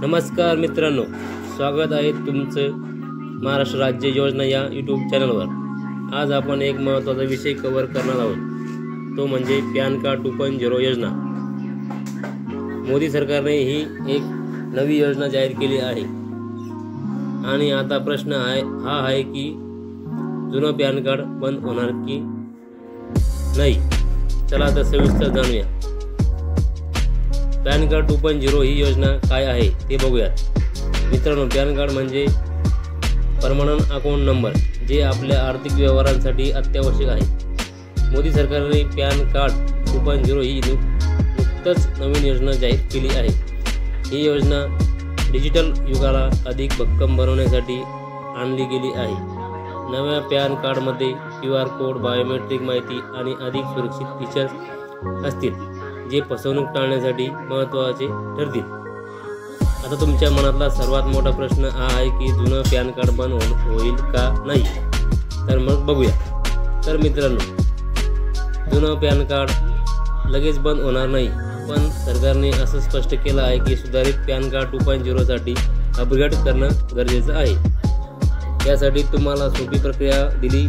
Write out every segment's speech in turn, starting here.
नमस्कार मित्रांनो, स्वागत आहे तुमचं महाराष्ट्र राज्य योजना या यूट्यूब चॅनलवर। आज आपण एक महत्त्वाचा विषय कव्हर करणार आहोत, तो म्हणजे पॅन कार्ड 2.0 योजना। मोदी सरकारने ही एक नवी योजना जाहीर केली आहे आणि आता प्रश्न हा आहे की जुनं पॅन कार्ड बंद होणार की नाही। चला तर सविस्तर जाणूया। पॅन कार्ड 2.0 ही योजना काय आहे ते बघूयात। मित्रांनो, पॅन कार्ड म्हणजे परमनंट अकाउंट नंबर, जे आपल्या आर्थिक व्यवहारांसाठी अत्यावश्यक आहे। मोदी सरकारने पॅन कार्ड 2.0 ही नुकतंच नवीन योजना जाहीर केली आहे। ही योजना डिजिटल युगाला अधिक भक्कम बनवण्यासाठी आणली गेली आहे। नव्या पॅन कार्डमध्ये QR कोड, बायोमेट्रिक माहिती आणि अधिक सुरक्षित फीचर्स असतील, जे फसवणूक टाळण्यासाठी महत्त्वाचे ठरतील। आता तुमच्या मनातला सर्वात मोठा प्रश्न हा आहे की जुनं पॅन कार्ड बंद होईल का नाही। तर मग बघूया। तर मित्रांनो, जुनं पॅन कार्ड लगेच बंद होणार नाही, पण सरकारने असं स्पष्ट केलं आहे की सुधारित पॅन कार्ड 2.0 साठी अपग्रेड करणं गरजेचं आहे। यासाठी तुम्हाला सोपी प्रक्रिया दिली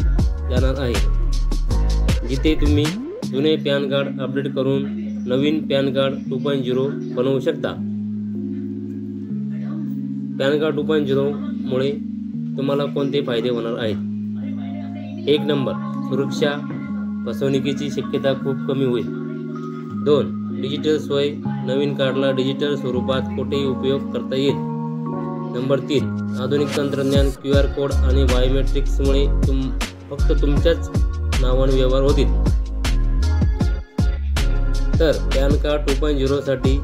जाणार आहे, जिथे तुम्ही जुने पॅन कार्ड अपडेट करून नवीन पॅन कार्ड 2.0 बनवू शकता। पॅन कार्ड 2.0 मुळे तुम्हाला कोणते फायदे होणार आहेत? 1 नंबर, सुरक्षा, फसवणुकीची शक्यता खूप कमी होईल। 2, डिजिटल सोय, नवीन कार्डला डिजिटल स्वरूपात कुठेही उपयोग करता येईल। नंबर 3, आधुनिक तंत्रज्ञान, QR कोड आणि बायोमेट्रिक्समुळे फक्त तुमच्याच नावाने व्यवहार होतील। तर पॅन कार्ड 2.0 साठी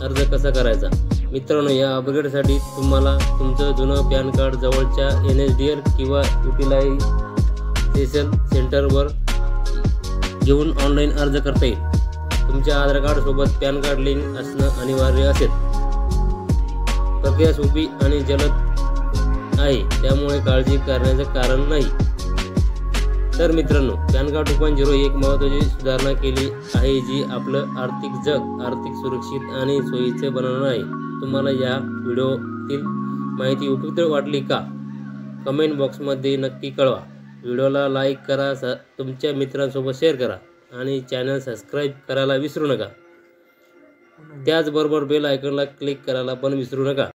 अर्ज कसा करायचा? मित्रांनो, या अपग्रेडसाठी तुम्हाला तुमचं जुनं पॅन कार्ड जवळच्या NSDL किंवा युटिलायझेशन सेंटरवर घेऊन ऑनलाईन अर्ज करता येईल। तुमच्या आधार कार्ड सोबत पॅन कार्ड लिंक असणं अनिवार्य असेल। प्रक्रिया सोपी आणि जलद आहे, त्यामुळे काळजी करण्याचं कारण नाही। तर मित्रांनो, पॅन कार्ड 2.0 एक महत्त्वाची सुधारणा केली आहे, जी आपलं आर्थिक जग अधिक सुरक्षित आणि सोयीचं बनवणार आहे। तुम्हाला या व्हिडिओतील माहिती उपयुक्त वाटली का? कमेंट बॉक्समध्ये नक्की कळवा। व्हिडिओला लाईक करा, तुमच्या मित्रांसोबत शेअर करा आणि चॅनल सबस्क्राईब करायला विसरू नका। त्याचबरोबर बेल आयकॉनला क्लिक करायला पण विसरू नका।